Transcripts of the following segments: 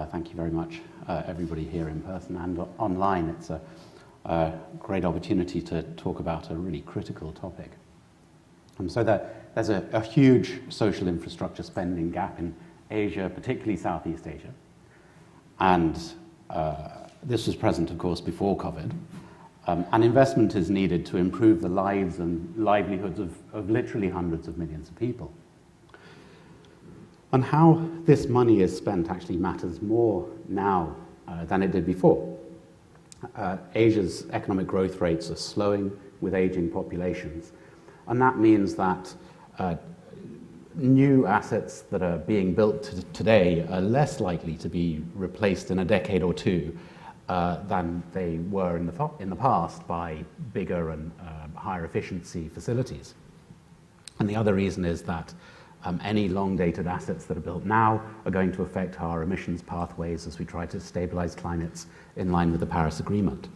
Thank you very much, everybody here in person and online. It's a great opportunity to talk about a really critical topic. So there's a huge social infrastructure spending gap in Asia, particularly Southeast Asia. And this was present, of course, before COVID. And investment is needed to improve the lives and livelihoods of literally hundreds of millions of people. And how this money is spent actually matters more now than it did before. Asia's economic growth rates are slowing with aging populations. And that means that new assets that are being built today are less likely to be replaced in a decade or two than they were in the past by bigger and higher efficiency facilities. And the other reason is that any long-dated assets that are built now are going to affect our emissions pathways as we try to stabilize climates in line with the Paris Agreement.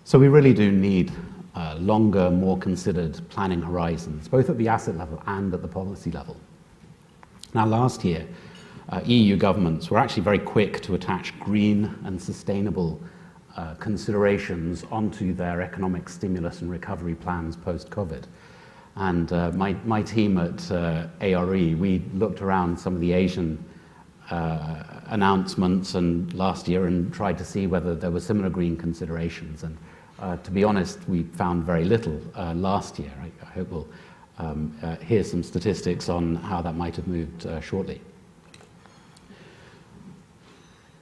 So we really do need longer, more considered planning horizons, both at the asset level and at the policy level. Now, last year, EU governments were actually very quick to attach green and sustainable considerations onto their economic stimulus and recovery plans post-COVID. And my team at ARE, we looked around some of the Asian announcements and last year and tried to see whether there were similar green considerations. And to be honest, we found very little last year. I hope we'll hear some statistics on how that might have moved shortly.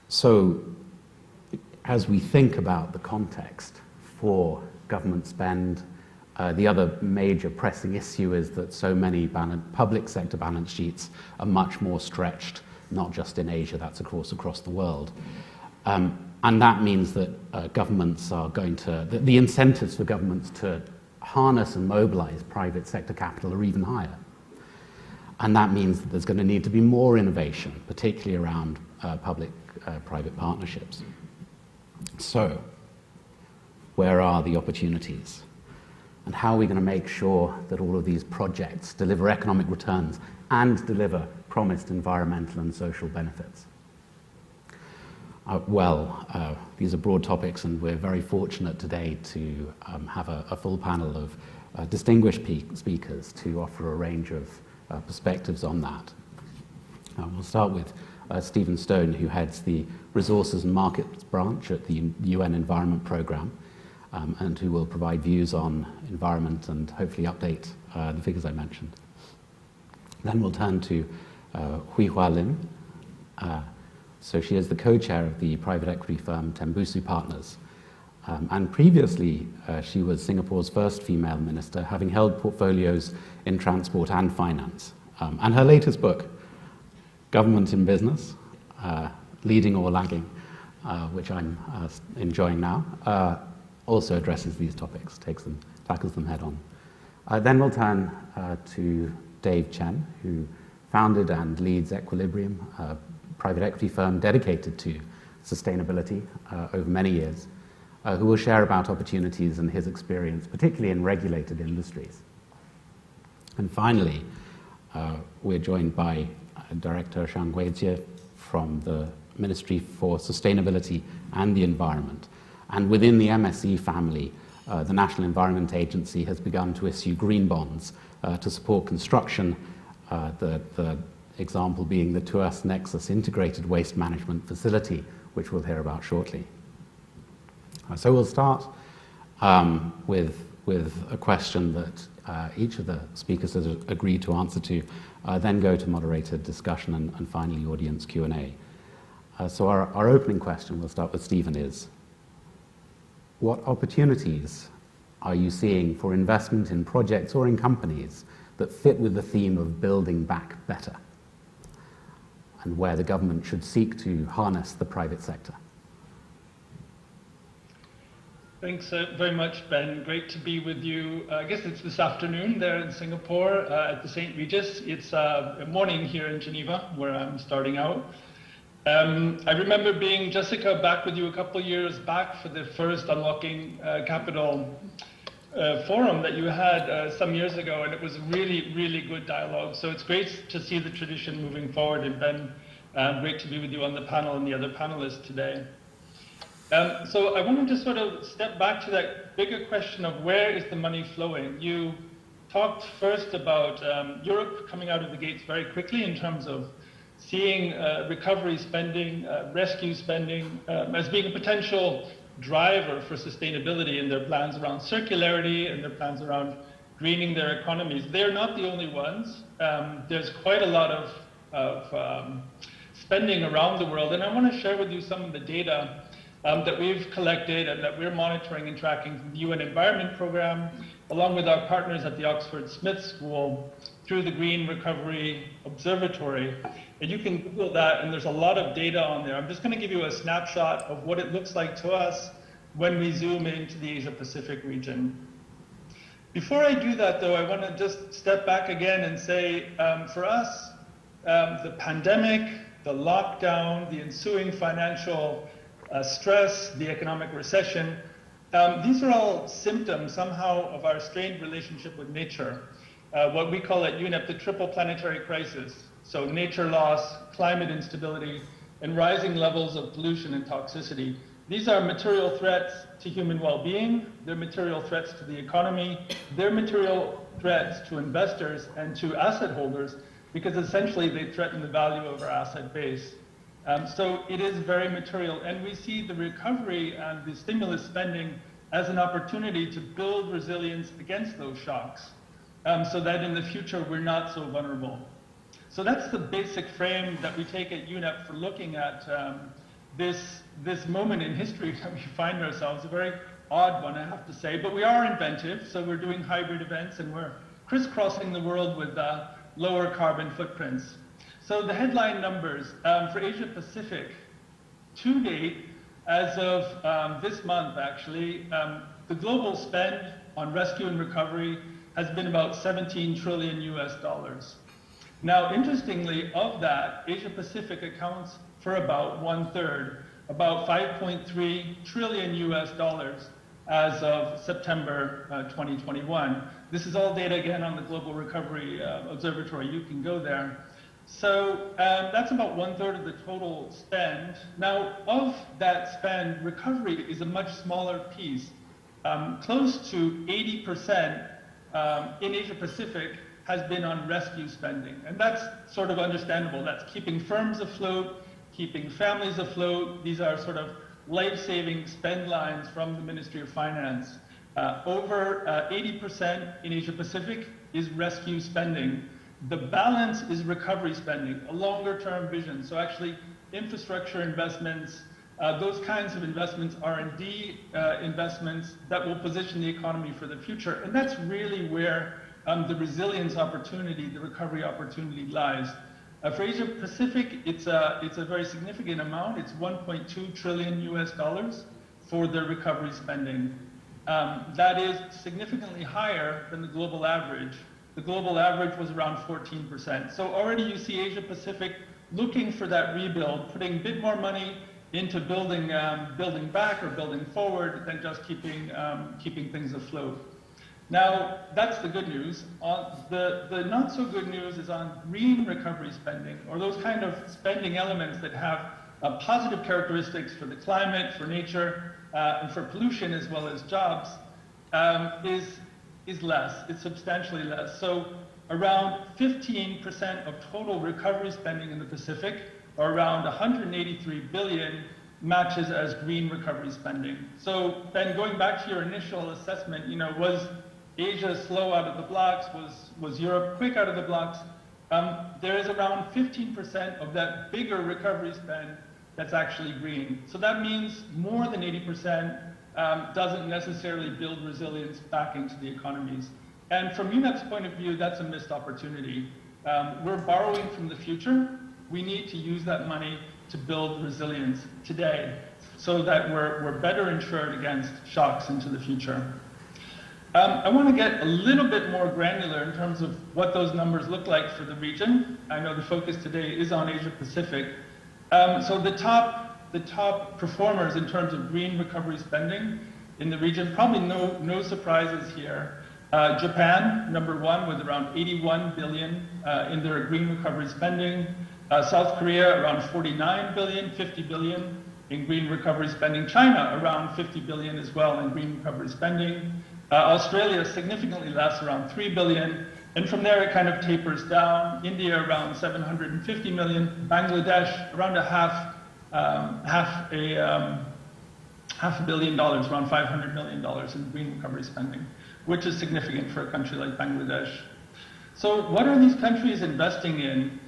So as we think about the context for government spend, the other major pressing issue is that so many public sector balance sheets are much more stretched, not just in Asia, that's of course across the world. And that means that governments are going to, the incentives for governments to harness and mobilize private sector capital are even higher. And that means that there's going to need to be more innovation, particularly around public-private partnerships. So, where are the opportunities? And how are we going to make sure that all of these projects deliver economic returns and deliver promised environmental and social benefits? These are broad topics, and we're very fortunate today to have a full panel of distinguished speakers to offer a range of perspectives on that. We'll start with Stephen Stone, who heads the Resources and Markets branch at the UN Environment Programme, and who will provide views on environment and hopefully update the figures I mentioned. Then we'll turn to Hui Hua Lim. So she is the co-chair of the private equity firm Tembusu Partners. And previously, she was Singapore's first female minister, having held portfolios in transport and finance. And her latest book, Government in Business, Leading or Lagging, which I'm enjoying now, also addresses these topics, tackles them head on. Then we'll turn to Dave Chen, who founded and leads Equilibrium, a private equity firm dedicated to sustainability over many years, who will share about opportunities and his experience, particularly in regulated industries. And finally, we're joined by Director Shang Weijie from the Ministry for Sustainability and the Environment. And within the MSE family, the National Environment Agency has begun to issue green bonds to support construction, the example being the Tuas Nexus Integrated Waste Management Facility, which we'll hear about shortly. So we'll start with a question that each of the speakers has agreed to answer to, then go to moderated discussion and finally audience Q&A. So our opening question, we'll start with Stephen, is what opportunities are you seeing for investment in projects or in companies that fit with the theme of building back better, and where the government should seek to harness the private sector? Thanks very much, Ben. Great to be with you. I guess it's this afternoon there in Singapore at the St. Regis. It's morning here in Geneva, where I'm starting out. I remember being, Jessica, back with you a couple of years back for the first Unlocking Capital forum that you had some years ago, and it was really, really good dialogue. So it's great to see the tradition moving forward, and Ben, Great to be with you on the panel and the other panelists today. So I want to just sort of step back to that bigger question of where is the money flowing? You talked first about Europe coming out of the gates very quickly in terms of seeing recovery spending, rescue spending as being a potential driver for sustainability in their plans around circularity and their plans around greening their economies. They're not the only ones. There's quite a lot of spending around the world, and I want to share with you some of the data that we've collected and that we're monitoring and tracking from the UN Environment Programme, along with our partners at the Oxford Smith School through the Green Recovery Observatory. And you can Google that, and there's a lot of data on there. I'm just going to give you a snapshot of what it looks like to us when we zoom into the Asia-Pacific region. Before I do that, though, I want to just step back again and say, for us, the pandemic, the lockdown, the ensuing financial stress, the economic recession, these are all symptoms somehow of our strained relationship with nature. What we call at UNEP the triple planetary crisis. So nature loss, climate instability, and rising levels of pollution and toxicity. These are material threats to human well-being, they're material threats to the economy, they're material threats to investors and to asset holders, because essentially they threaten the value of our asset base. So it is very material, and we see the recovery and the stimulus spending as an opportunity to build resilience against those shocks, so that in the future we're not so vulnerable. So that's the basic frame that we take at UNEP for looking at this moment in history that we find ourselves, a very odd one, I have to say, but we are inventive, so we're doing hybrid events and we're crisscrossing the world with lower carbon footprints. So the headline numbers for Asia Pacific to date, as of this month actually, the global spend on rescue and recovery has been about $17 trillion US. Now, interestingly, of that, Asia Pacific accounts for about 1/3, about $5.3 trillion US as of September 2021. This is all data again on the Global Recovery Observatory. You can go there. So that's about 1/3 of the total spend. Now, of that spend, recovery is a much smaller piece. Close to 80% in Asia Pacific has been on rescue spending. And that's sort of understandable. That's keeping firms afloat, keeping families afloat. These are sort of life-saving spend lines from the Ministry of Finance. Over 80% in Asia Pacific is rescue spending. The balance is recovery spending, a longer-term vision. So actually, infrastructure investments, those kinds of investments, R&D investments that will position the economy for the future. And that's really where the resilience opportunity, the recovery opportunity lies. For Asia Pacific, it's a very significant amount. It's $1.2 trillion US for their recovery spending. That is significantly higher than the global average. The global average was around 14%. So already you see Asia Pacific looking for that rebuild, putting a bit more money into building back or building forward than just keeping things afloat. Now, that's the good news. The not so good news is on green recovery spending, or those kind of spending elements that have positive characteristics for the climate, for nature, and for pollution as well as jobs, is less. It's substantially less. So around 15% of total recovery spending in the Pacific, or around 183 billion, matches as green recovery spending. So Ben, going back to your initial assessment, was Asia slow out of the blocks? Was Europe quick out of the blocks? There is around 15% of that bigger recovery spend that's actually green. So that means more than 80% doesn't necessarily build resilience back into the economies. And from UNEP's point of view, that's a missed opportunity. We're borrowing from the future. We need to use that money to build resilience today so that we're better insured against shocks into the future. I want to get a little bit more granular in terms of what those numbers look like for the region. I know the focus today is on Asia Pacific. So the top performers in terms of green recovery spending in the region, probably no surprises here. Japan, number one, with around 81 billion in their green recovery spending. South Korea around 49 billion, 50 billion in green recovery spending. China around 50 billion as well in green recovery spending. Australia significantly less, around 3 billion. And from there it kind of tapers down. India around 750 million. Bangladesh around half a billion dollars, around $500 million in green recovery spending, which is significant for a country like Bangladesh. So what are these countries investing in?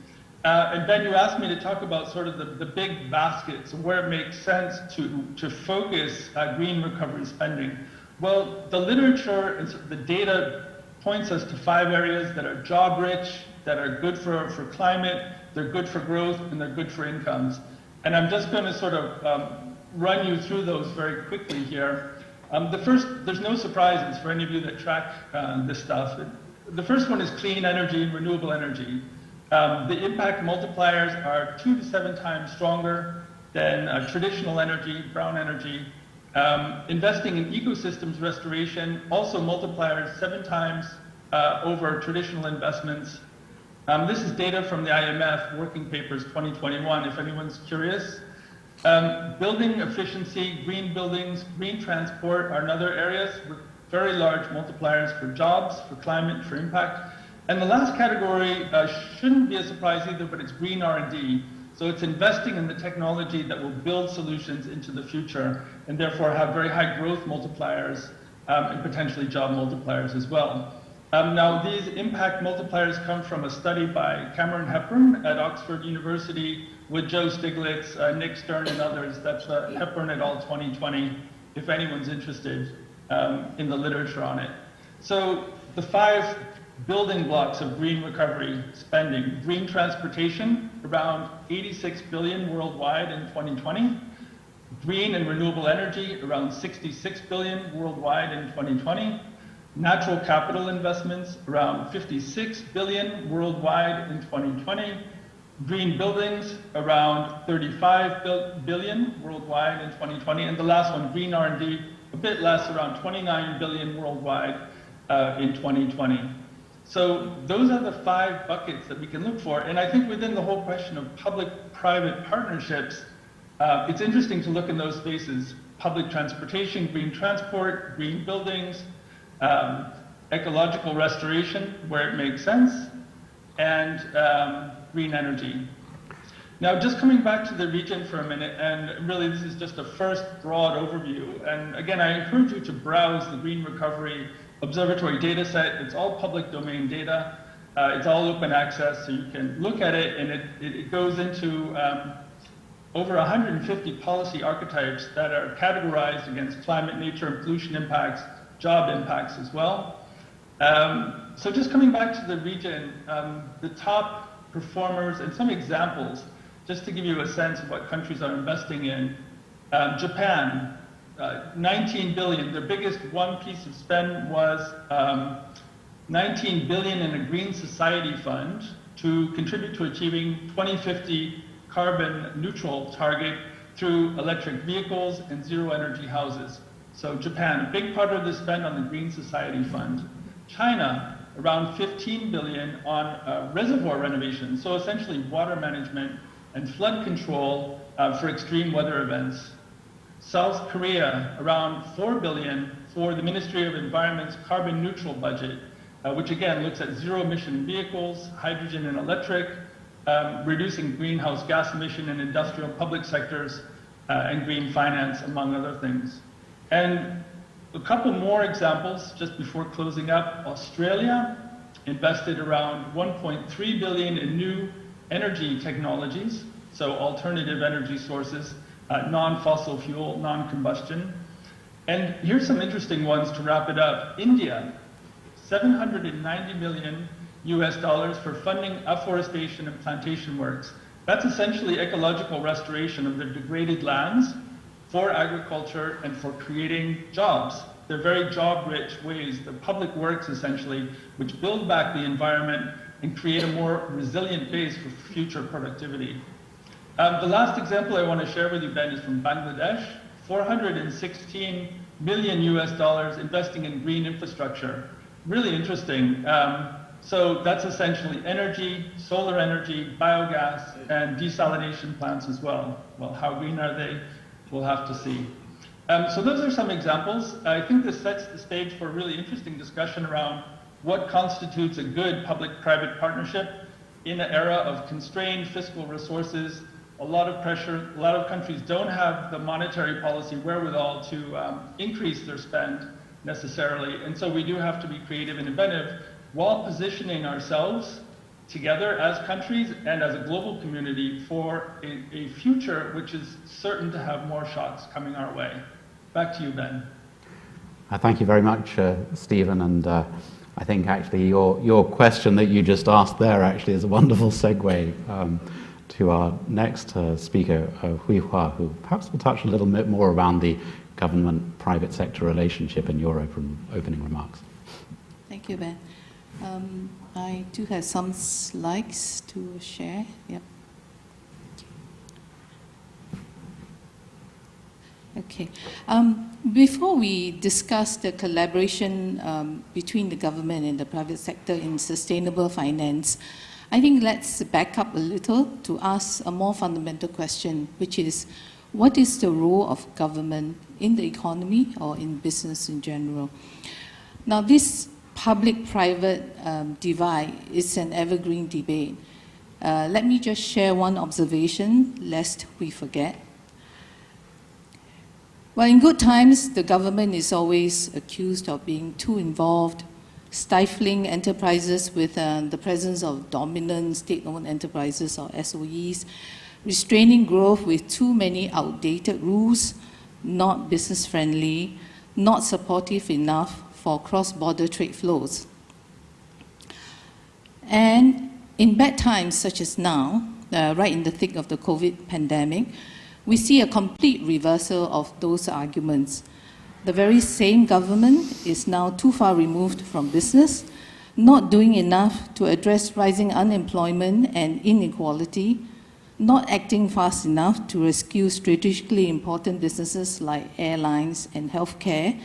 And Ben, you asked me to talk about sort of the big baskets and where it makes sense to focus green recovery spending. Well, the literature and the data points us to 5 areas that are job rich, that are good for climate, they're good for growth, and they're good for incomes. And I'm just going to sort of run you through those very quickly here. The first, there's no surprises for any of you that track this stuff. The first one is clean energy and renewable energy. The impact multipliers are 2 to 7 times stronger than traditional energy, brown energy. Investing in ecosystems restoration also multipliers 7 times over traditional investments. This is data from the IMF Working Papers 2021, if anyone's curious. Building efficiency, green buildings, green transport are another areas with very large multipliers for jobs, for climate, for impact. And the last category shouldn't be a surprise either, but it's green R&D. So it's investing in the technology that will build solutions into the future and therefore have very high growth multipliers and potentially job multipliers as well. Now these impact multipliers come from a study by Cameron Hepburn at Oxford University with Joe Stiglitz, Nick Stern and others. That's Hepburn et al. 2020, if anyone's interested in the literature on it. So the 5 building blocks of green recovery spending: green transportation, around 86 billion worldwide in 2020. Green and renewable energy, around 66 billion worldwide in 2020. Natural capital investments, around 56 billion worldwide in 2020. Green buildings, around 35 billion worldwide in 2020. And the last one, green R&D, a bit less, around 29 billion worldwide in 2020. So those are the 5 buckets that we can look for. And I think within the whole question of public-private partnerships, it's interesting to look in those spaces: public transportation, green transport, green buildings, ecological restoration where it makes sense, and green energy. Now, just coming back to the region for a minute, and really this is just a first broad overview. And again, I encourage you to browse the Green Recovery Observatory data set. It's all public domain data. It's all open access, so you can look at it, and it goes into over 150 policy archetypes that are categorized against climate, nature, and pollution impacts, job impacts as well. So just coming back to the region, the top performers and some examples, just to give you a sense of what countries are investing in. Japan, 19 billion. Their biggest one piece of spend was 19 billion in a green society fund to contribute to achieving 2050 carbon neutral target through electric vehicles and zero energy houses. So Japan, a big part of the spend on the Green Society Fund. China, around 15 billion on reservoir renovation, so essentially water management and flood control for extreme weather events. South Korea, around 4 billion for the Ministry of Environment's carbon neutral budget, which again looks at zero emission vehicles, hydrogen and electric, reducing greenhouse gas emission in industrial public sectors, and green finance, among other things. And a couple more examples just before closing up. Australia invested around 1.3 billion in new energy technologies, so alternative energy sources, non-fossil fuel, non-combustion. And here's some interesting ones to wrap it up. India, 790 million US dollars for funding afforestation and plantation works. That's essentially ecological restoration of the degraded lands for agriculture and for creating jobs. They're very job-rich ways, the public works essentially, which build back the environment and create a more resilient base for future productivity. The last example I want to share with you, Ben, is from Bangladesh. 416 million US dollars investing in green infrastructure. Really interesting. So that's essentially energy, solar energy, biogas, and desalination plants as well. Well, how green are they? We'll have to see. So those are some examples. I think this sets the stage for a really interesting discussion around what constitutes a good public-private partnership in an era of constrained fiscal resources, a lot of pressure. A lot of countries don't have the monetary policy wherewithal to increase their spend necessarily. And so we do have to be creative and inventive while positioning ourselves together as countries and as a global community for a future which is certain to have more shots coming our way. Back to you, Ben. Thank you very much, Stephen. And I think actually your question that you just asked there actually is a wonderful segue to our next speaker, Hui Hua, who perhaps will touch a little bit more around the government-private sector relationship in your opening remarks. Thank you, Ben. I do have some slides to share. Yep. Okay. Before we discuss the collaboration between the government and the private sector in sustainable finance, I think let's back up a little to ask a more fundamental question, which is, what is the role of government in the economy or in business in general? Now, this public-private divide is an evergreen debate. Let me just share one observation, lest we forget. Well, in good times, the government is always accused of being too involved, stifling enterprises with the presence of dominant state-owned enterprises or SOEs, restraining growth with too many outdated rules, not business-friendly, not supportive enough for cross-border trade flows. And in bad times such as now, right in the thick of the COVID pandemic, we see a complete reversal of those arguments. The very same government is now too far removed from business, not doing enough to address rising unemployment and inequality, not acting fast enough to rescue strategically important businesses like airlines and healthcare,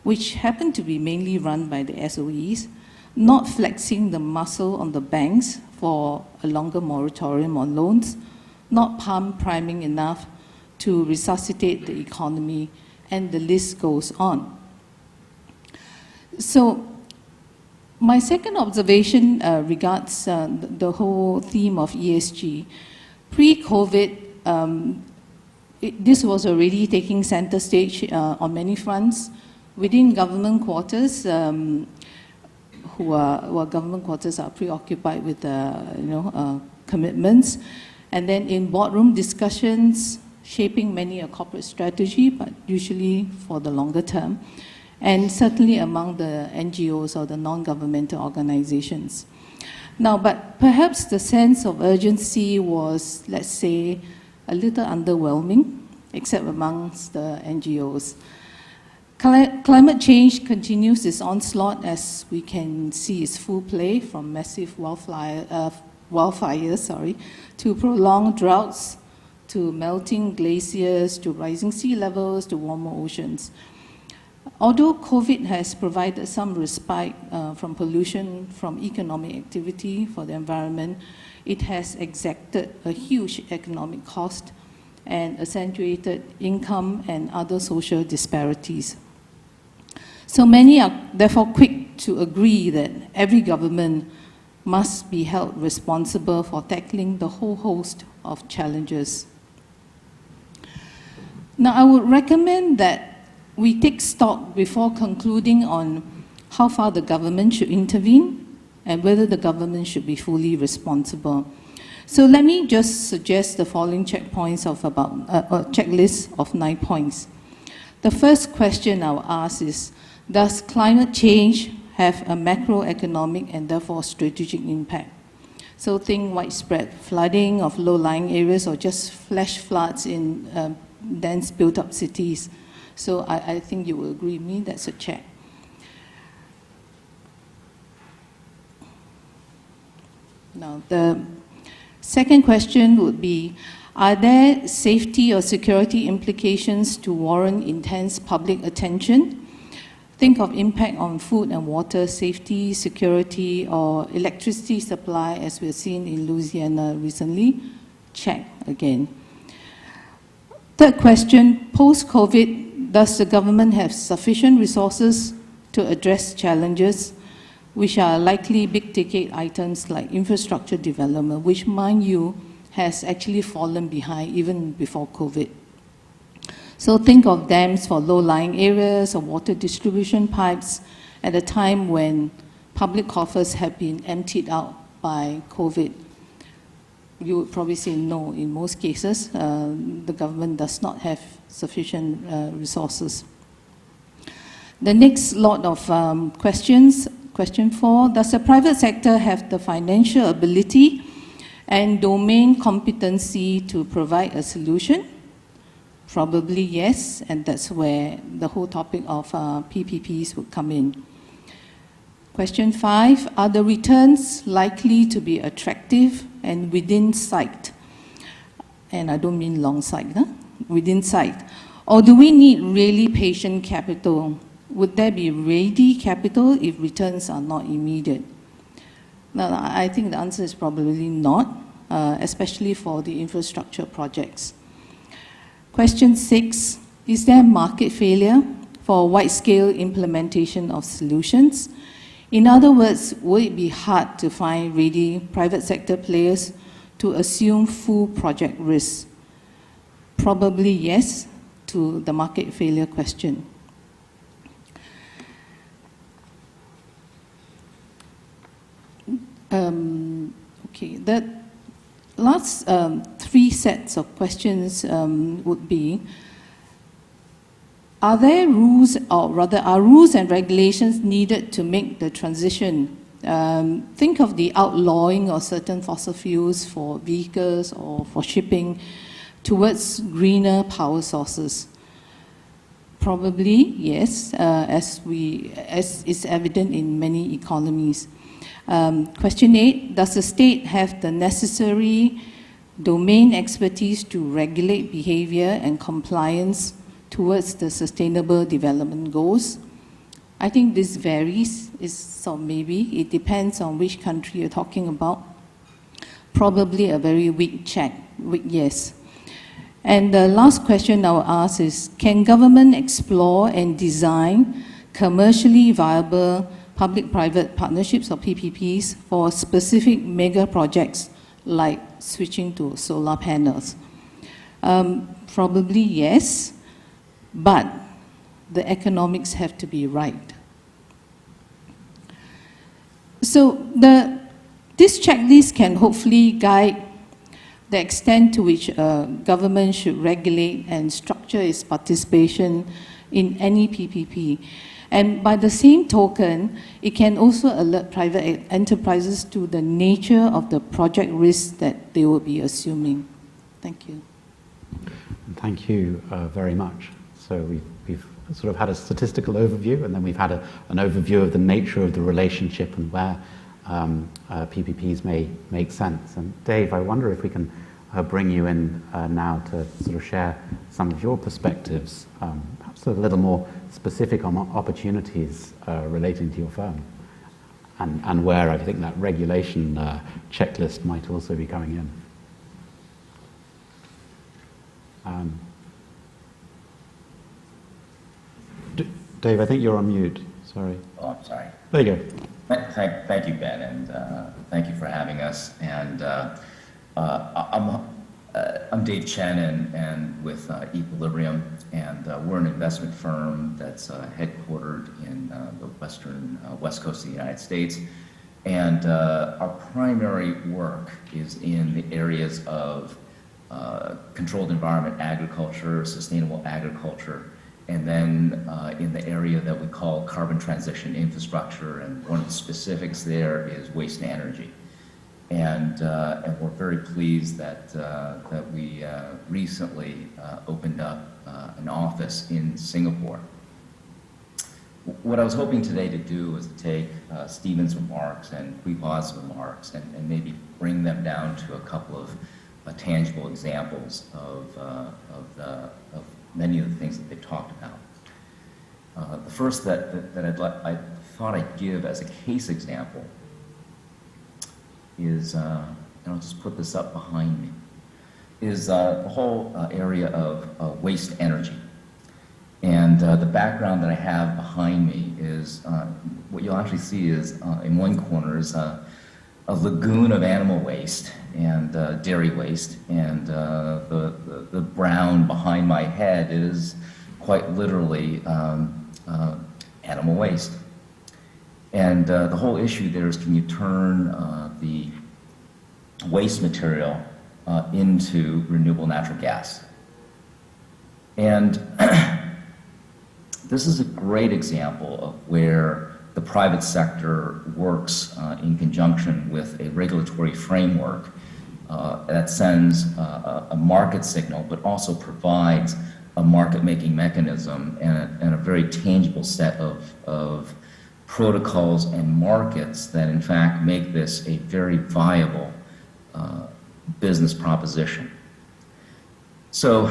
which happen to be mainly run by the SOEs, not flexing the muscle on the banks for a longer moratorium on loans, not priming enough to resuscitate the economy, and the list goes on. So my second observation regards the whole theme of ESG. Pre-COVID, this was already taking center stage on many fronts. Within government quarters, government quarters are preoccupied with commitments, and then in boardroom discussions, shaping many a corporate strategy, but usually for the longer term, and certainly among the NGOs or the non-governmental organizations. Now, but perhaps the sense of urgency was, let's say, a little underwhelming, except amongst the NGOs. Climate change continues its onslaught, as we can see its full play, from massive wildfires, to prolonged droughts, to melting glaciers, to rising sea levels, to warmer oceans. Although COVID has provided some respite from pollution, from economic activity for the environment, it has exacted a huge economic cost and accentuated income and other social disparities. So many are therefore quick to agree that every government must be held responsible for tackling the whole host of challenges. Now, I would recommend that we take stock before concluding on how far the government should intervene and whether the government should be fully responsible. So let me just suggest the following checkpoints of about a checklist of 9 points. The first question I'll ask is, does climate change have a macroeconomic and therefore strategic impact? So think widespread flooding of low-lying areas or just flash floods in dense built-up cities. So I think you will agree with me, that's a check. Now, the second question would be, are there safety or security implications to warrant intense public attention? Think of impact on food and water safety, security, or electricity supply, as we've seen in Louisiana recently. Check again. Third question, post-COVID, does the government have sufficient resources to address challenges, which are likely big-ticket items like infrastructure development, which, mind you, has actually fallen behind even before COVID. So think of dams for low-lying areas or water distribution pipes at a time when public coffers have been emptied out by COVID. You would probably say no in most cases. The government does not have sufficient resources. The next lot of questions. Question 4, does the private sector have the financial ability and domain competency to provide a solution? Probably yes, and that's where the whole topic of PPPs would come in. Question 5, are the returns likely to be attractive and within sight? And I don't mean long sight, within sight. Or do we need really patient capital? Would there be ready capital if returns are not immediate? Now, I think the answer is probably not, especially for the infrastructure projects. Question 6, is there market failure for wide-scale implementation of solutions? In other words, will it be hard to find ready private sector players to assume full project risk? Probably yes to the market failure question. Okay, the last 3 sets of questions would be, are there rules, or rather are rules and regulations needed to make the transition? Think of the outlawing of certain fossil fuels for vehicles or for shipping towards greener power sources. Probably yes, as is evident in many economies. Question 8, does the state have the necessary domain expertise to regulate behavior and compliance towards the sustainable development goals? I think this varies, so maybe, it depends on which country you're talking about. Probably a very weak check, weak yes. And the last question I will ask is, can government explore and design commercially viable public-private partnerships or PPPs for specific mega projects like switching to solar panels? Probably yes, but the economics have to be right. So this checklist can hopefully guide the extent to which government should regulate and structure its participation in any PPP. And by the same token, it can also alert private enterprises to the nature of the project risk that they will be assuming. Thank you. Thank you very much. So we've sort of had a statistical overview, and then we've had an overview of the nature of the relationship and where PPPs may make sense. And Dave, I wonder if we can bring you in now to sort of share some of your perspectives, perhaps a little more specific on opportunities relating to your firm, and where I think that regulation checklist might also be coming in. Dave, I think you're on mute. Sorry. Oh, I'm sorry. There you go. Thank you, Ben, and thank you for having us. And I'm Dave Chen, and with Equilibrium, and we're an investment firm that's headquartered in the west coast of the United States. And our primary work is in the areas of controlled environment agriculture, sustainable agriculture, and then in the area that we call carbon transition infrastructure, and one of the specifics there is waste to energy. And we're very pleased that we recently opened up an office in Singapore. What I was hoping today to do was to take Stephen's remarks and Quiva's remarks and maybe bring them down to a couple of tangible examples of many of the things that they talked about. The first that I thought I'd give as a case example is, and I'll just put this up behind me, is the whole area of waste energy. And the background that I have behind me is, what you'll actually see is, in one corner is a lagoon of animal waste and dairy waste, and the brown behind my head is quite literally animal waste. And the whole issue there is, can you turn the waste material into renewable natural gas? And this is a great example of where the private sector works in conjunction with a regulatory framework that sends a market signal, but also provides a market-making mechanism and a very tangible set of protocols and markets that in fact make this a very viable business proposition. So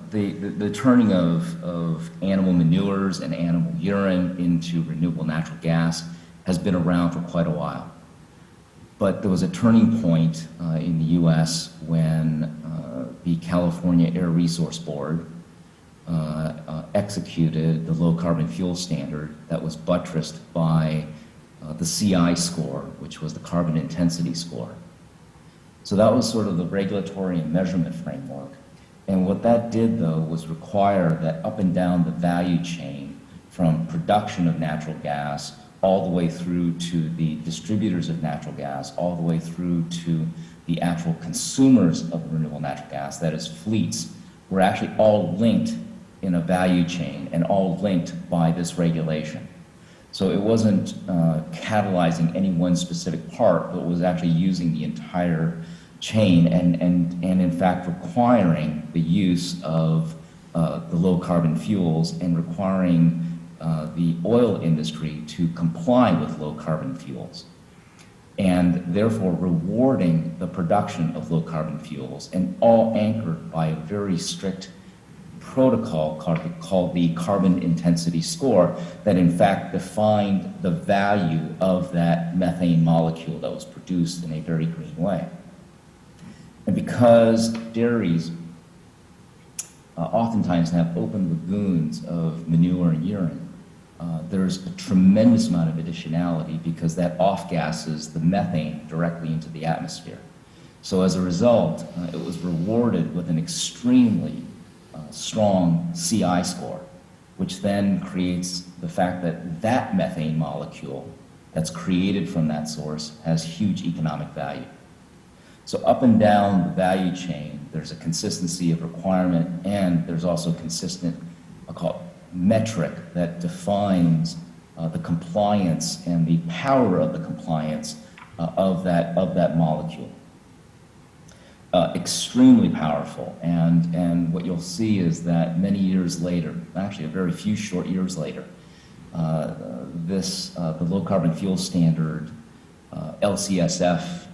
the turning of animal manures and animal urine into renewable natural gas has been around for quite a while. But there was a turning point in the US when the California Air Resource Board executed the low carbon fuel standard that was buttressed by the CI score, which was the carbon intensity score. So that was sort of the regulatory and measurement framework. And what that did, though, was require that up and down the value chain, from production of natural gas all the way through to the distributors of natural gas, all the way through to the actual consumers of renewable natural gas, that is fleets, were actually all linked in a value chain and all linked by this regulation. So it wasn't catalyzing any one specific part, but was actually using the entire chain and in fact requiring the use of the low carbon fuels and requiring the oil industry to comply with low carbon fuels, and therefore rewarding the production of low carbon fuels, and all anchored by a very strict protocol called the carbon intensity score that in fact defined the value of that methane molecule that was produced in a very green way. And because dairies oftentimes have open lagoons of manure and urine, there's a tremendous amount of additionality because that off-gasses the methane directly into the atmosphere. So as a result, it was rewarded with an extremely strong CI score, which then creates the fact that that methane molecule that's created from that source has huge economic value. So up and down the value chain, there's a consistency of requirement, and there's also consistent, I'll call it, metric that defines the compliance and the power of the compliance of that molecule. Extremely powerful, and what you'll see is that many years later, actually a very few short years later, the low carbon fuel standard, LCSF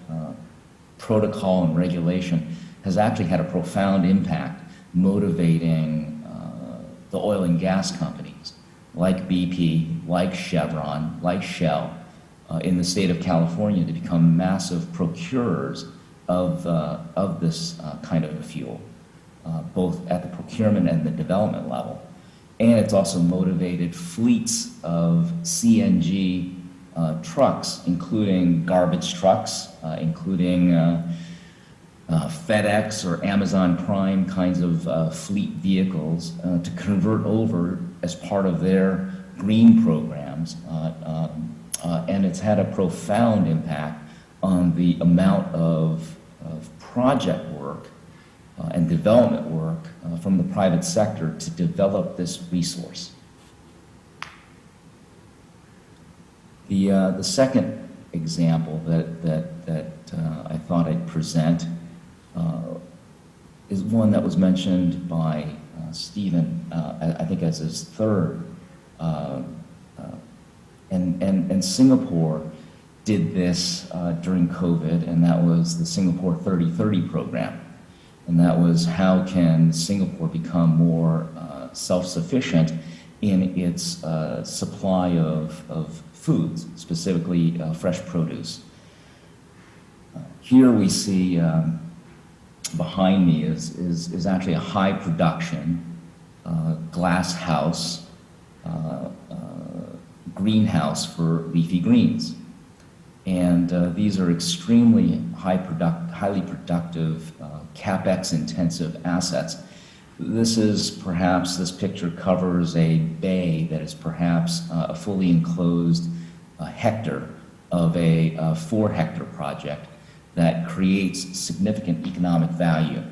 protocol and regulation has actually had a profound impact motivating the oil and gas companies like BP, like Chevron, like Shell in the state of California to become massive procurers of this kind of a fuel, both at the procurement and the development level. And it's also motivated fleets of CNG trucks, including garbage trucks, including FedEx or Amazon Prime kinds of fleet vehicles to convert over as part of their green programs. And it's had a profound impact on the amount of project work and development work from the private sector to develop this resource. The second example that I thought I'd present is one that was mentioned by Stephen, I think as his third. And Singapore did this during COVID, and that was the Singapore 30-30 program. And that was, how can Singapore become more self-sufficient in its supply of foods, specifically fresh produce. Here we see behind me is actually a high production glass house, greenhouse for leafy greens. And these are extremely highly productive, CapEx intensive assets. This picture covers a bay that is perhaps a fully enclosed hectare of a 4-hectare project that creates significant economic value.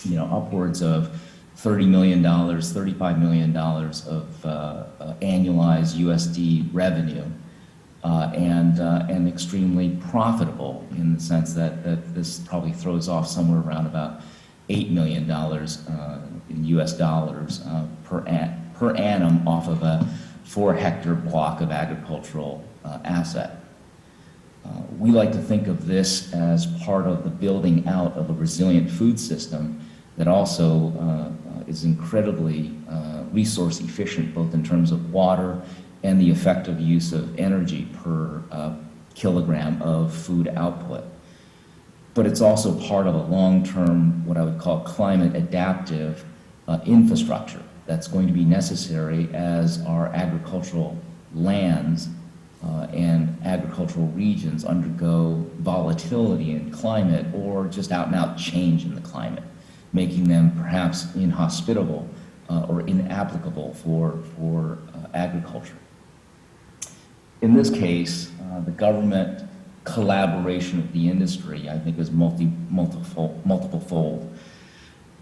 You know, upwards of $30 million, $35 million of annualized USD revenue, and extremely profitable in the sense that this probably throws off somewhere around about $8 million in US dollars per annum off of a 4-hectare block of agricultural asset. We like to think of this as part of the building out of a resilient food system that also is incredibly resource efficient, both in terms of water and the effective use of energy per kilogram of food output. But it's also part of a long-term, what I would call climate adaptive infrastructure that's going to be necessary as our agricultural lands and agricultural regions undergo volatility in climate or just out and out change in the climate, making them perhaps inhospitable or inapplicable for agriculture. In this case, the government collaboration with the industry, I think, is multiple fold.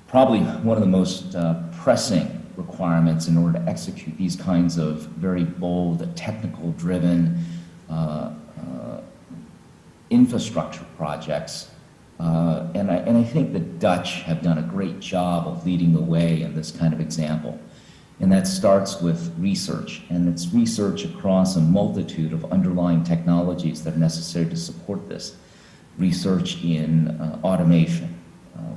Probably one of the most pressing requirements in order to execute these kinds of very bold, technical-driven infrastructure projects. And I think the Dutch have done a great job of leading the way in this kind of example. And that starts with research, and it's research across a multitude of underlying technologies that are necessary to support this. Research in automation,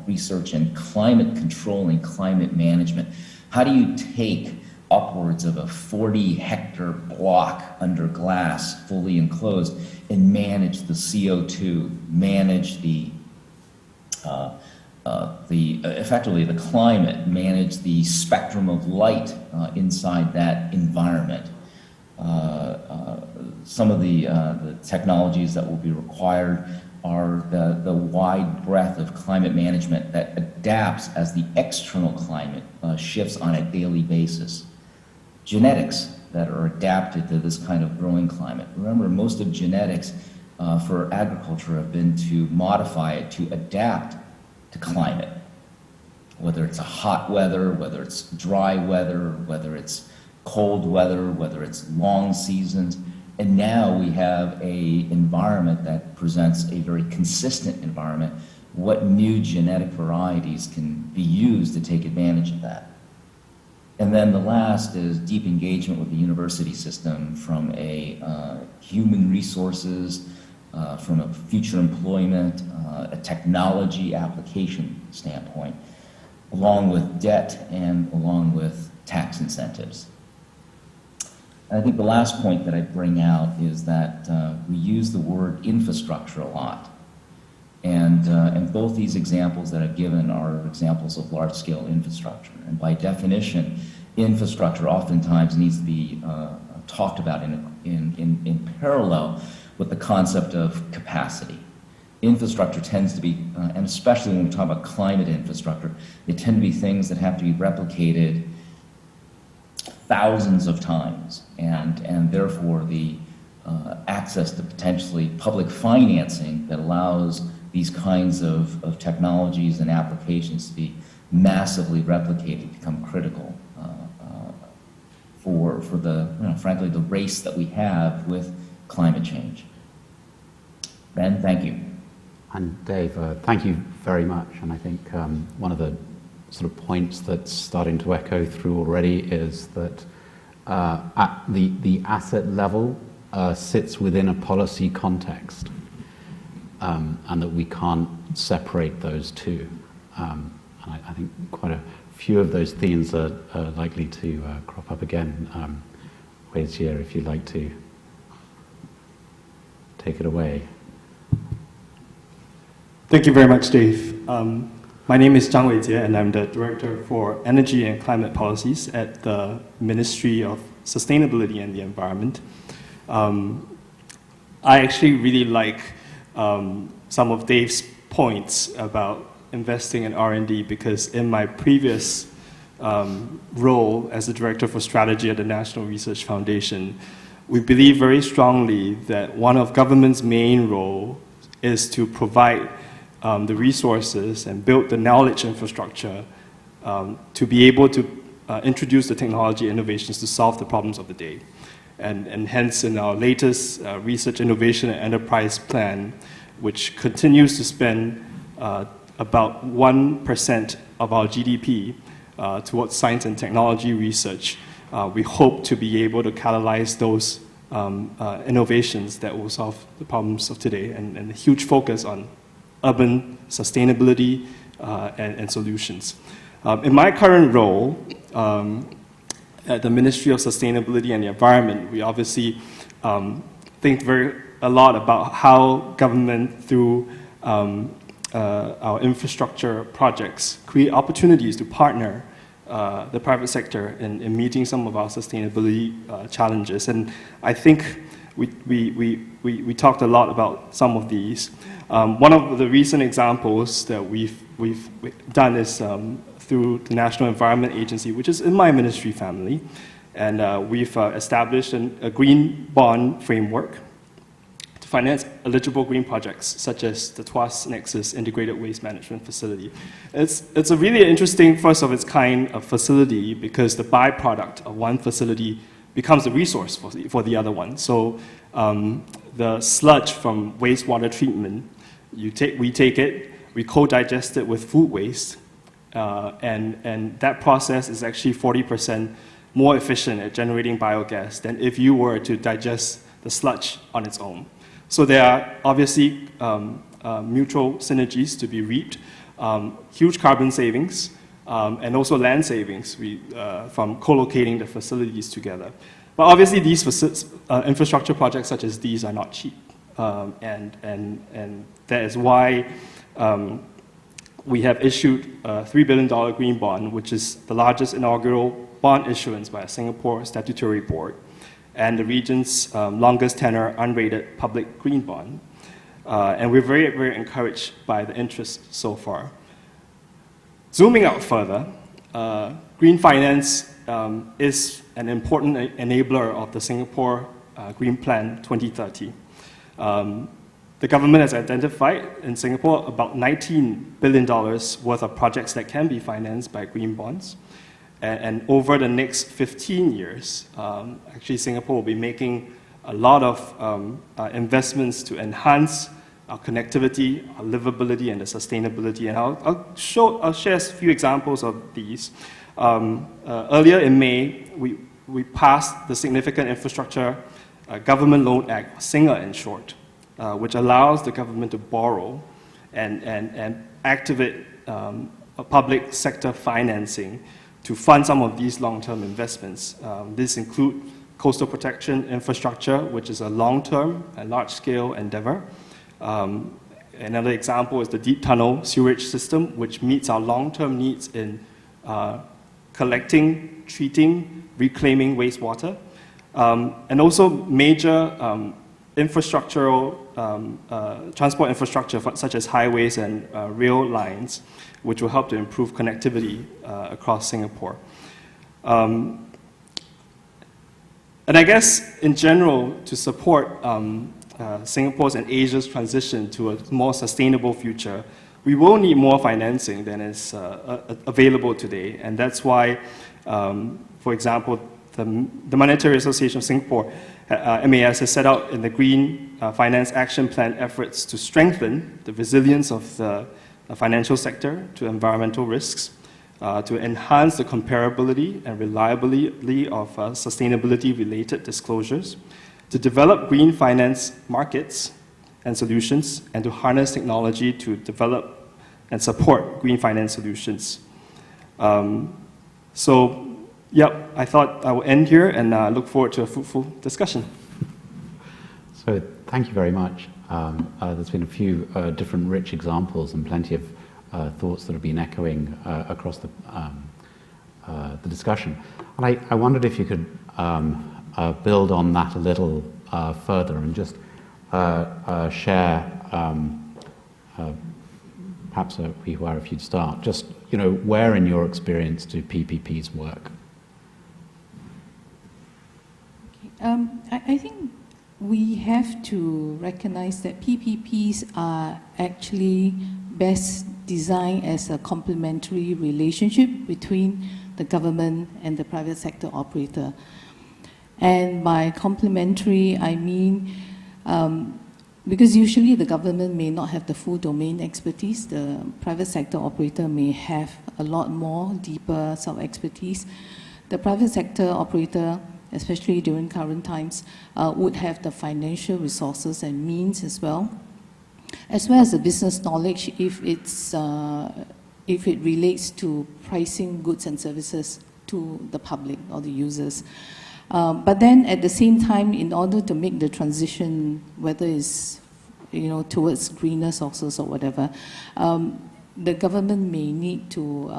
research in climate control and climate management. How do you take upwards of a 40-hectare block under glass, fully enclosed, and manage the CO2, manage effectively the climate, manage the spectrum of light inside that environment? Some of the technologies that will be required are the wide breadth of climate management that adapts as the external climate shifts on a daily basis. Genetics that are adapted to this kind of growing climate. Remember, most of genetics for agriculture have been to modify it to adapt to climate, whether it's a hot weather, whether it's dry weather, whether it's cold weather, whether it's long seasons. And now we have an environment that presents a very consistent environment. What new genetic varieties can be used to take advantage of that? And then the last is deep engagement with the university system from a human resources, from a future employment, a technology application standpoint, along with debt and along with tax incentives. And I think the last point that I bring out is that we use the word infrastructure a lot. And both these examples that I've given are examples of large-scale infrastructure. And by definition, infrastructure oftentimes needs to be talked about in parallel with the concept of capacity. Infrastructure tends to be, and especially when we talk about climate infrastructure, they tend to be things that have to be replicated thousands of times, and therefore the access to potentially public financing that allows these kinds of technologies and applications to be massively replicated become critical for the, frankly, the race that we have with climate change. Ben, thank you. And Dave, thank you very much. And I think one of the sort of points that's starting to echo through already is that at the asset level sits within a policy context, and that we can't separate those two. And I think quite a few of those themes are likely to crop up again. Wei Jie, if you'd like to take it away. Thank you very much, Dave. My name is Zhang Weijie, and I'm the Director for Energy and Climate Policies at the Ministry of Sustainability and the Environment. I actually really like some of Dave's points about investing in R&D, because in my previous role as the Director for Strategy at the National Research Foundation, we believe very strongly that one of government's main role is to provide the resources and build the knowledge infrastructure to be able to introduce the technology innovations to solve the problems of the day. And hence, in our latest Research, Innovation, and Enterprise Plan, which continues to spend about 1% of our GDP towards science and technology research, we hope to be able to catalyze those innovations that will solve the problems of today, and a huge focus on urban sustainability and solutions. In my current role at the Ministry of Sustainability and the Environment, we obviously think a lot about how government, through our infrastructure projects, create opportunities to partner the private sector in meeting some of our sustainability challenges. And I think we talked a lot about some of these. One of the recent examples that we've done is through the National Environment Agency, which is in my ministry family, and we've established a green bond framework to finance eligible green projects, such as the Tuas Nexus Integrated Waste Management Facility. It's a really interesting, first of its kind facility, because the byproduct of one facility becomes the resource for the other one. So the sludge from wastewater treatment, we take it, we co-digest it with food waste, and that process is actually 40% more efficient at generating biogas than if you were to digest the sludge on its own. So there are obviously mutual synergies to be reaped, huge carbon savings, and also land savings from co-locating the facilities together. But obviously these infrastructure projects such as these are not cheap, and that is why we have issued a $3 billion green bond, which is the largest inaugural bond issuance by a Singapore statutory board, and the region's longest tenor unrated public green bond. And we're very, very encouraged by the interest so far. Zooming out further, green finance is an important enabler of the Singapore Green Plan 2030. The government has identified in Singapore about $19 billion worth of projects that can be financed by green bonds. And over the next 15 years, actually Singapore will be making a lot of investments to enhance our connectivity, our livability, and the sustainability. And I'll share a few examples of these. Earlier in May, we passed the Significant Infrastructure Government Loan Act, SINGA in short, which allows the government to borrow and activate public sector financing to fund some of these long-term investments. This includes coastal protection infrastructure, which is a long-term and large-scale endeavor. Another example is the deep tunnel sewage system, which meets our long-term needs in collecting, treating, reclaiming wastewater, and also major transport infrastructure such as highways and rail lines, which will help to improve connectivity across Singapore. And I guess, in general, to support Singapore's and Asia's transition to a more sustainable future, we will need more financing than is available today. And that's why, for example, the Monetary Association of Singapore, MAS, has set out in the Green Finance Action Plan efforts to strengthen the resilience of the financial sector to environmental risks, to enhance the comparability and reliability of sustainability-related disclosures, to develop green finance markets and solutions, and to harness technology to develop and support green finance solutions. So, yep, I thought I will end here and look forward to a fruitful discussion. So thank you very much. There's been a few different rich examples and plenty of thoughts that have been echoing across the discussion. And I wondered if you could build on that a little further and just share, perhaps where if you'd start, just, where in your experience do PPPs work? I think we have to recognize that PPPs are actually best designed as a complementary relationship between the government and the private sector operator. And by complementary, I mean, because usually the government may not have the full domain expertise, the private sector operator may have a lot more deeper sub-expertise. The private sector operator, especially during current times, would have the financial resources and means as well as the business knowledge if it relates to pricing goods and services to the public or the users. But then at the same time, in order to make the transition, whether it's towards greener sources or whatever, the government may need to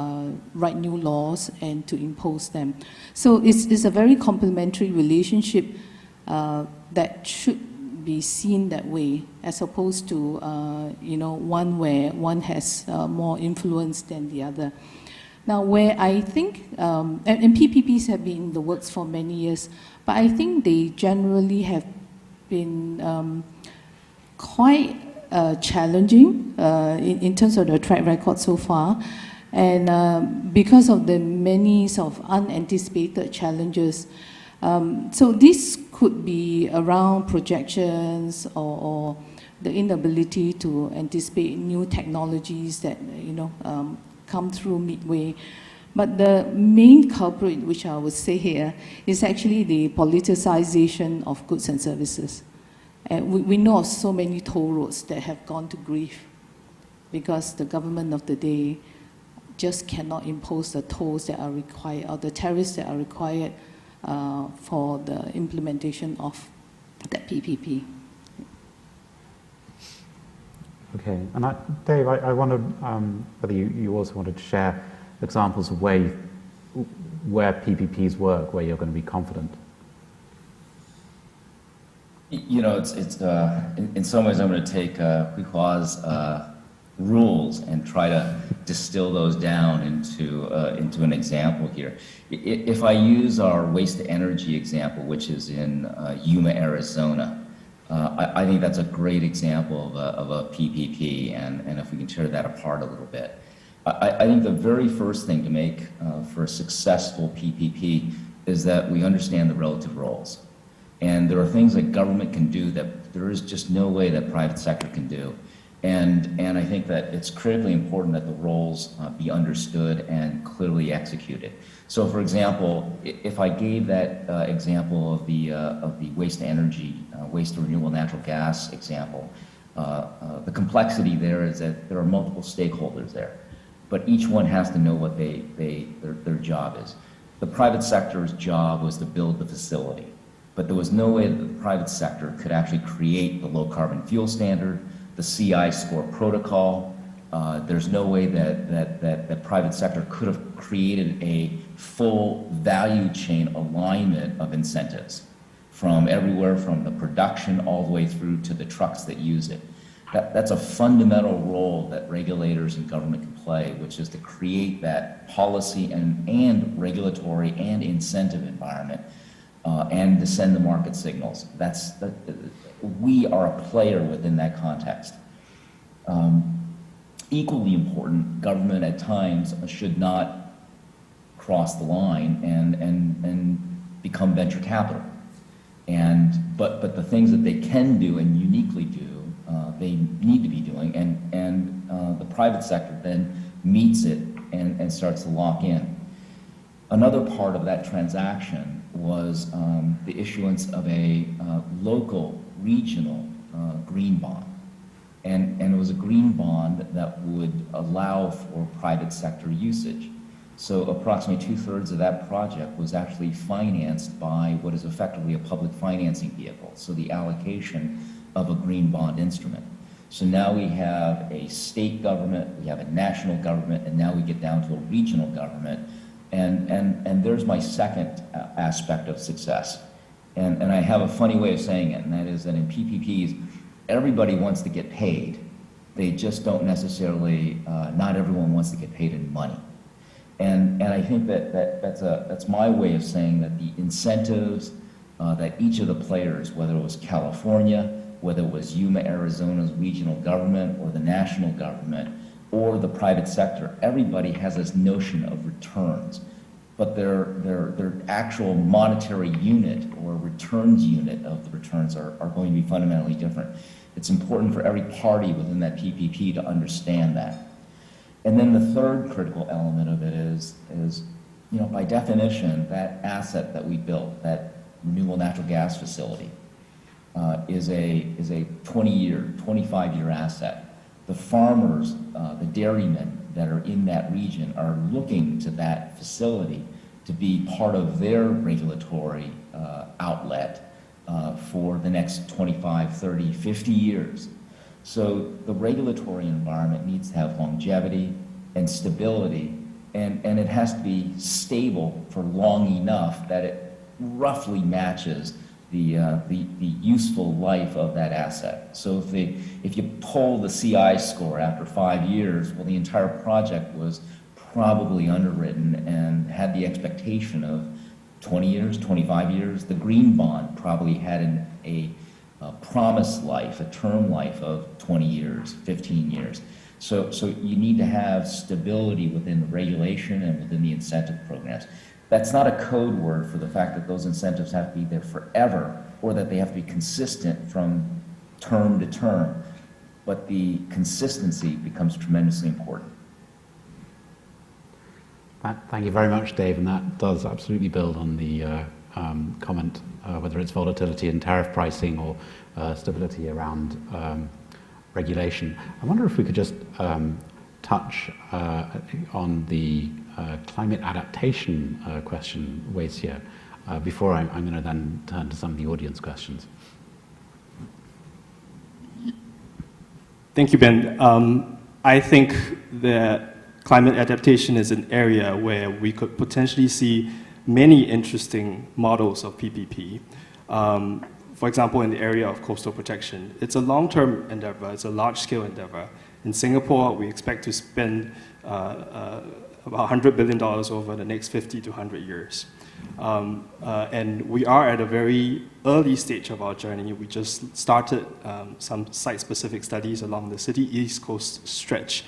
write new laws and to impose them. So it's a very complementary relationship that should be seen that way, as opposed to one where one has more influence than the other. Now, where I think, and PPPs have been in the works for many years, but I think they generally have been quite challenging in terms of the track record so far. And because of the many sort of unanticipated challenges, so this could be around projections or the inability to anticipate new technologies that come through midway. But the main culprit, which I would say here, is actually the politicization of goods and services. We know of so many toll roads that have gone to grief because the government of the day just cannot impose the tolls that are required or the tariffs that are required for the implementation of that PPP. Okay, and Dave, I wondered whether you also wanted to share examples of where PPPs work, where you're going to be confident. It's in some ways I'm going to take Hui Hua's rules and try to distill those down into an example here. If I use our waste to energy example, which is in Yuma, Arizona, I think that's a great example of a PPP, and if we can tear that apart a little bit. I think the very first thing to make for a successful PPP is that we understand the relative roles. And there are things that government can do that there is just no way that private sector can do. And I think that it's critically important that the roles be understood and clearly executed. So, for example, if I gave that example of the waste to energy, waste to renewable natural gas example, the complexity there is that there are multiple stakeholders there, but each one has to know what their job is. The private sector's job was to build the facility, but there was no way that the private sector could actually create the low carbon fuel standard, the CI score protocol. There's no way that private sector could have created a full value chain alignment of incentives from everywhere from the production all the way through to the trucks that use it. That's a fundamental role that regulators and government can play, which is to create that policy and regulatory and incentive environment and to send the market signals. We are a player within that context. Equally important, government at times should not cross the line and become venture capital. But the things that they can do and uniquely do, they need to be doing, and the private sector then meets it and starts to lock in. Another part of that transaction was the issuance of a local, regional green bond. And it was a green bond that would allow for private sector usage. So approximately 2/3 of that project was actually financed by what is effectively a public financing vehicle, so the allocation of a green bond instrument. So now we have a state government, we have a national government, and now we get down to a regional government. And there's my second aspect of success. And I have a funny way of saying it, and that is that in PPPs, everybody wants to get paid. They just don't necessarily, not everyone wants to get paid in money. And I think that's my way of saying that the incentives that each of the players, whether it was California, whether it was Yuma, Arizona's regional government, or the national government, or the private sector, everybody has this notion of returns. But their actual monetary unit or returns unit of the returns are going to be fundamentally different. It's important for every party within that PPP to understand that. And then the third critical element of it is by definition, that asset that we built, that renewable natural gas facility, is a 20-year, 25-year asset. The farmers, the dairymen that are in that region are looking to that facility to be part of their regulatory outlet for the next 25, 30, 50 years. So the regulatory environment needs to have longevity and stability, and it has to be stable for long enough that it roughly matches the useful life of that asset. So if you pull the CI score after 5 years, well, the entire project was probably underwritten and had the expectation of 20 years, 25 years. The green bond probably had a promise life, a term life of 20 years, 15 years. So you need to have stability within the regulation and within the incentive programs. That's not a code word for the fact that those incentives have to be there forever or that they have to be consistent from term to term, but the consistency becomes tremendously important. Thank you very much, Dave, and that does absolutely build on the comment, whether it's volatility in tariff pricing or stability around regulation. I wonder if we could just touch on the climate adaptation question, Weisya, before I'm going to then turn to some of the audience questions. Thank you, Ben. I think that climate adaptation is an area where we could potentially see many interesting models of PPP. For example, in the area of coastal protection, it's a long-term endeavor, it's a large-scale endeavor. In Singapore, we expect to spend about $100 billion over the next 50 to 100 years. And we are at a very early stage of our journey. We just started some site-specific studies along the city East Coast stretch.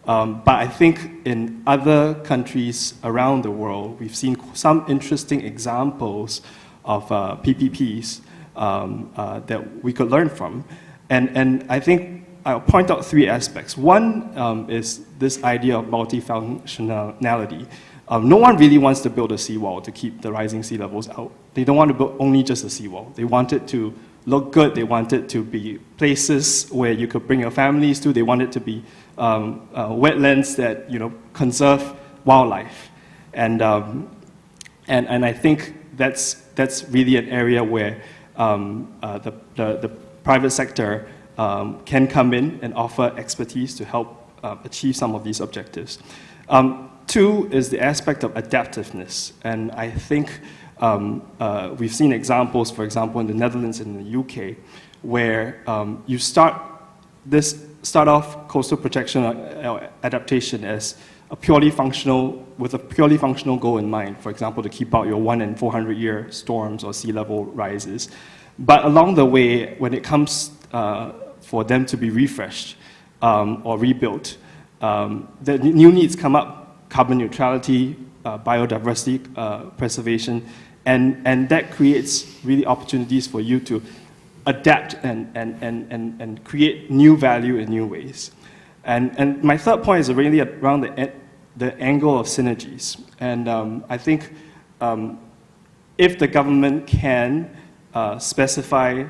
But I think in other countries around the world, we've seen some interesting examples of PPPs that we could learn from. And I think I'll point out three aspects. One is this idea of multifunctionality. No one really wants to build a seawall to keep the rising sea levels out. They don't want to build only just a seawall. They want it to look good. They want it to be places where you could bring your families to. They want it to be wetlands that conserve wildlife. And I think that's really an area where the private sector can come in and offer expertise to help achieve some of these objectives. Two is the aspect of adaptiveness, and I think we've seen examples, for example, in the Netherlands and the UK, where you start off coastal protection or adaptation as with a purely functional goal in mind, for example, to keep out your 1 in 400 year storms or sea level rises. But along the way, when it comes for them to be refreshed or rebuilt, the new needs come up: carbon neutrality, biodiversity preservation, and that creates really opportunities for you to adapt and create new value in new ways. And my third point is really around the angle of synergies. And I think if the government can specify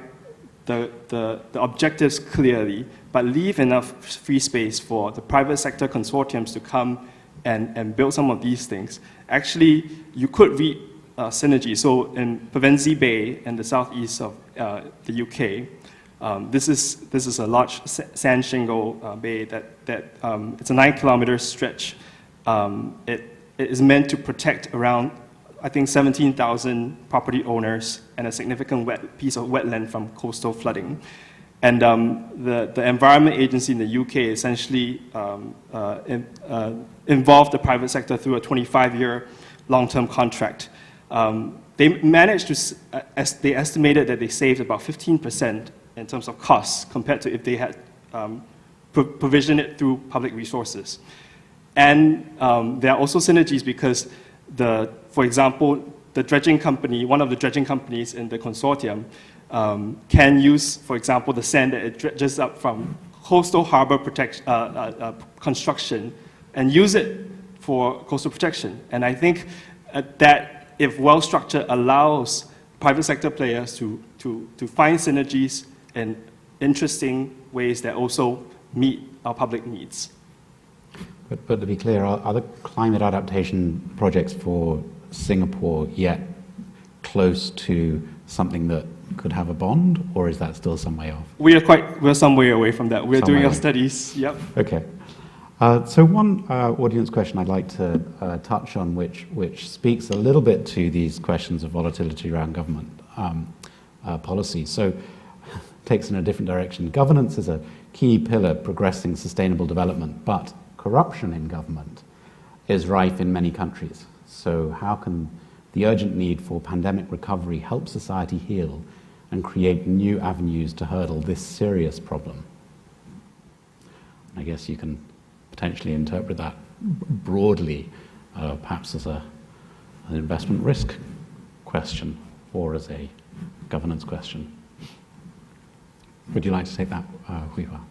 the objectives clearly, but leave enough free space for the private sector consortiums to come and build some of these things, actually you could reap synergy. So in Pevensey Bay in the southeast of the UK, this is a large sand shingle bay that it's a 9-kilometer stretch. It is meant to protect around, I think, 17,000 property owners and a significant piece of wetland from coastal flooding. And the Environment Agency in the UK essentially involved the private sector through a 25-year long-term contract. They managed to, they estimated that they saved about 15% in terms of costs compared to if they had provisioned it through public resources. And there are also synergies because, for example, the dredging company, one of the dredging companies in the consortium, can use, for example, the sand that it dredges up from coastal harbor construction and use it for coastal protection. And I think that if well-structured allows private sector players to find synergies in interesting ways that also meet our public needs. But to be clear, are the climate adaptation projects for Singapore yet close to something that could have a bond, or is that still some way off? We're some way away from that. We're Some doing way our away. studies. Yep. Okay. So one audience question I'd like to touch on, which speaks a little bit to these questions of volatility around government policy. So takes in a different direction. Governance is a key pillar progressing sustainable development, but corruption in government is rife in many countries. So how can the urgent need for pandemic recovery help society heal and create new avenues to hurdle this serious problem? I guess you can potentially interpret that broadly, perhaps as an investment risk question or as a governance question. Would you like to take that, Hui Hua?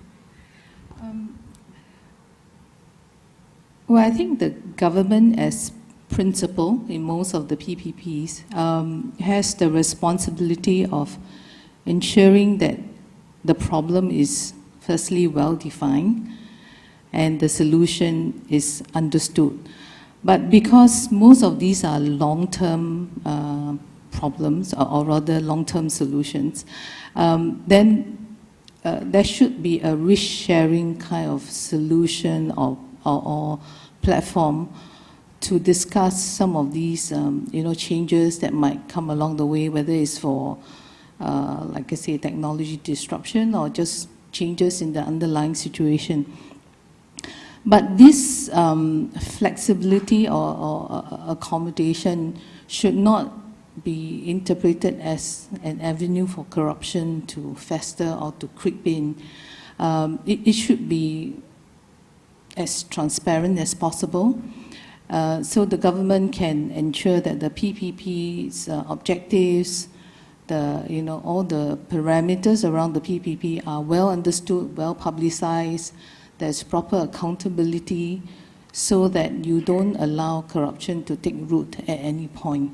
Well, I think the government as principal in most of the PPPs has the responsibility of ensuring that the problem is firstly well defined and the solution is understood. But because most of these are long-term problems, or rather long-term solutions, then there should be a risk-sharing kind of solution or platform to discuss some of these changes that might come along the way, whether it's for, like I say, technology disruption or just changes in the underlying situation. But this flexibility or accommodation should not be interpreted as an avenue for corruption to fester or to creep in. It should be as transparent as possible, so the government can ensure that the PPP's objectives, all the parameters around the PPP are well understood, well publicized. There's proper accountability, so that you don't allow corruption to take root at any point.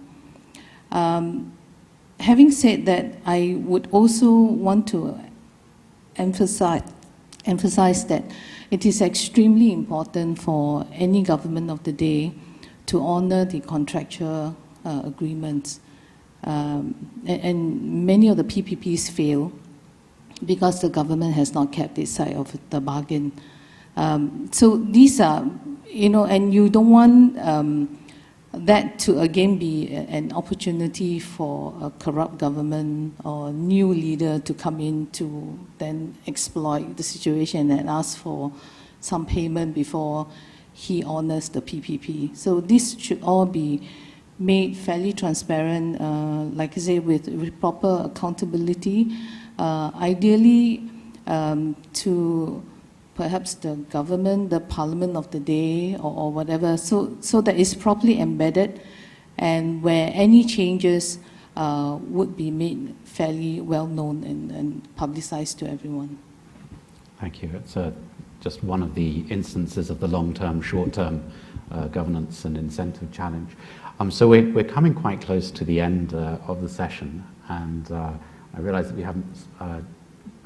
Having said that, I would also want to emphasize that it is extremely important for any government of the day to honor the contractual agreements. And many of the PPPs fail because the government has not kept its side of the bargain. So these are, and you don't want that to again be an opportunity for a corrupt government or new leader to come in to then exploit the situation and ask for some payment before he honors the PPP. So this should all be made fairly transparent, like I say, with proper accountability, ideally to perhaps the government, the parliament of the day, or whatever, so that it's properly embedded, and where any changes would be made fairly well known and publicized to everyone. Thank you. It's just one of the instances of the long-term, short-term governance and incentive challenge. So we're coming quite close to the end of the session, and I realize that we haven't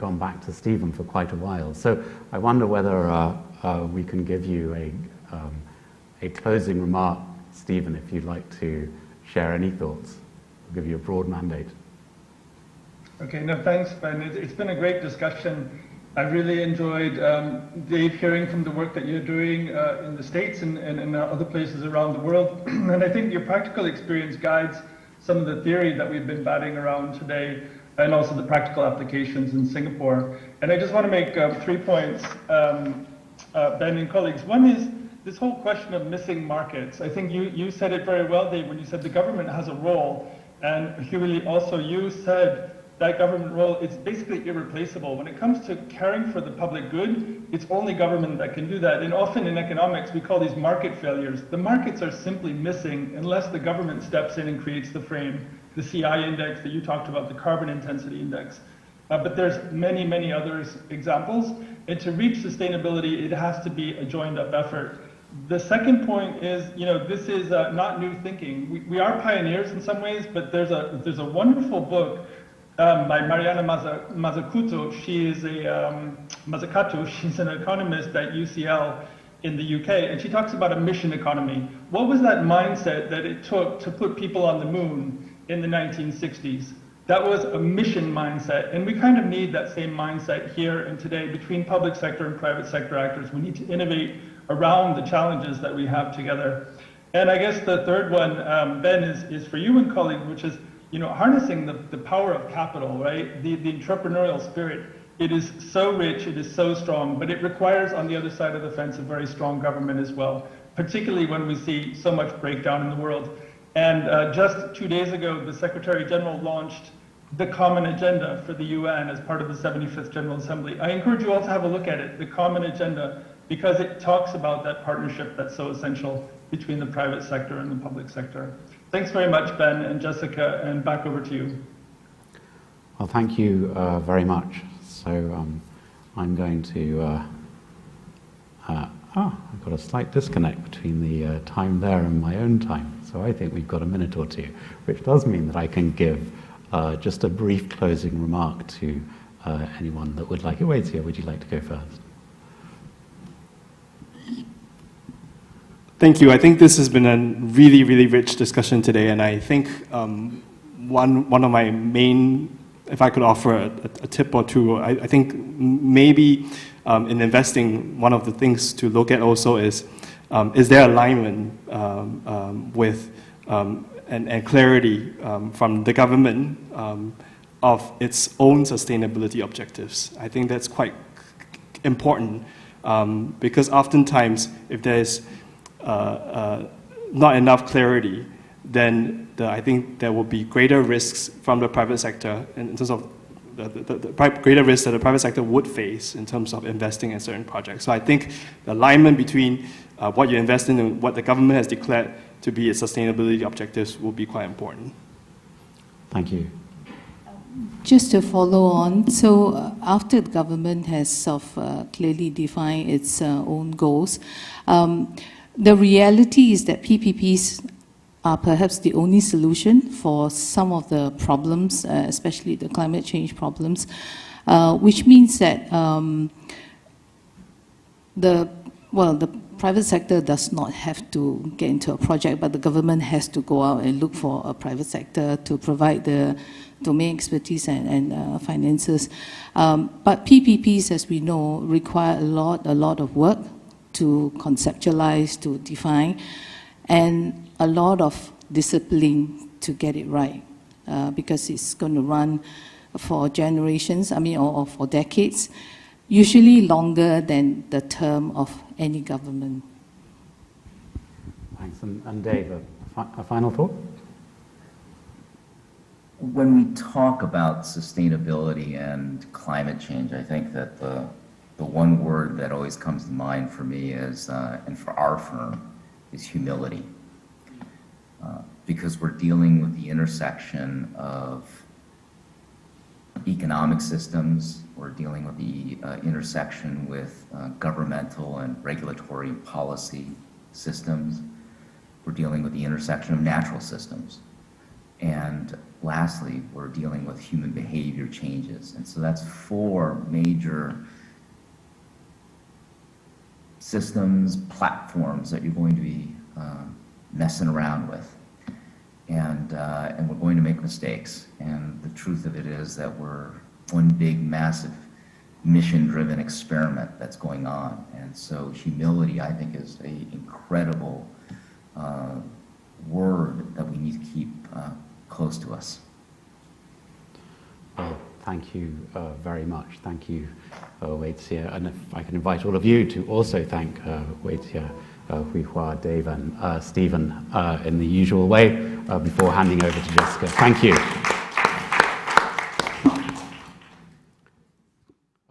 gone back to Stephen for quite a while. So I wonder whether we can give you a closing remark, Stephen, if you'd like to share any thoughts. I'll give you a broad mandate. Okay, no, thanks, Ben. It's been a great discussion. I really enjoyed, Dave, hearing from the work that you're doing in the States and other places around the world. And I think your practical experience guides some of the theory that we've been batting around today, and also the practical applications in Singapore. And I just want to make 3 points, Ben and colleagues. One is this whole question of missing markets. I think you said it very well, Dave, when you said the government has a role, and Hugh, also you said that government role is basically irreplaceable. When it comes to caring for the public good, it's only government that can do that. And often in economics, we call these market failures. The markets are simply missing unless the government steps in and creates the frame. The CI index that you talked about, the carbon intensity index. But there's many, many other examples. And to reach sustainability, it has to be a joined up effort. The second point is, this is not new thinking. We are pioneers in some ways, but there's a wonderful book by Mariana Mazzucato. She is she's an economist at UCL in the UK, and she talks about a mission economy. What was that mindset that it took to put people on the moon in the 1960s? That was a mission mindset, and we kind of need that same mindset here and today between public sector and private sector actors. We need to innovate around the challenges that we have together. And I guess the third one, Ben, is for you and colleagues, which is harnessing the power of capital, right? The entrepreneurial spirit. It is so rich, it is so strong, but it requires on the other side of the fence a very strong government as well, particularly when we see so much breakdown in the world. And just 2 days ago, the Secretary General launched the Common Agenda for the UN as part of the 75th General Assembly. I encourage you all to have a look at it, the Common Agenda, because it talks about that partnership that's so essential between the private sector and the public sector. Thanks very much, Ben and Jessica, and back over to you. Well, thank you very much. So I'm going to... I've got a slight disconnect between the time there and my own time. So I think we've got a minute or two, which does mean that I can give just a brief closing remark to anyone that would like it. Wait, here, would you like to go first? Thank you. I think this has been a really, really rich discussion today, and I think one of my main, if I could offer a tip or two, I think maybe in investing, one of the things to look at also is there alignment with and clarity from the government of its own sustainability objectives. I think that's quite important because oftentimes if there's not enough clarity, then I think there will be greater risks from the private sector in terms of the greater risks that the private sector would face in terms of investing in certain projects. So I think the alignment between what you invest in and what the government has declared to be its sustainability objectives will be quite important. Thank you. Just to follow on, so after the government has clearly defined its own goals, the reality is that PPPs are perhaps the only solution for some of the problems, especially the climate change problems, which means that the private sector does not have to get into a project, but the government has to go out and look for a private sector to provide the domain expertise and finances. But PPPs, as we know, require a lot of work to conceptualize, to define, and a lot of discipline to get it right, because it's going to run for generations, or for decades, usually longer than the term of any government. Thanks. And Dave, a final thought? When we talk about sustainability and climate change, I think that the one word that always comes to mind for me is, and for our firm, is humility. Because we're dealing with the intersection of economic systems, we're dealing with the intersection with governmental and regulatory policy systems, we're dealing with the intersection of natural systems. And lastly, we're dealing with human behavior changes. And so that's 4 major systems, platforms that you're going to be messing around with. And we're going to make mistakes. And the truth of it is that we're one big, massive, mission-driven experiment that's going on. And so humility, I think, is an incredible word that we need to keep close to us. Well, thank you very much. Thank you, Wei-Tia. And if I can invite all of you to also thank Wei-Tia, Hui-Hua, Dave, and Stephen in the usual way before handing over to Jessica. Thank you.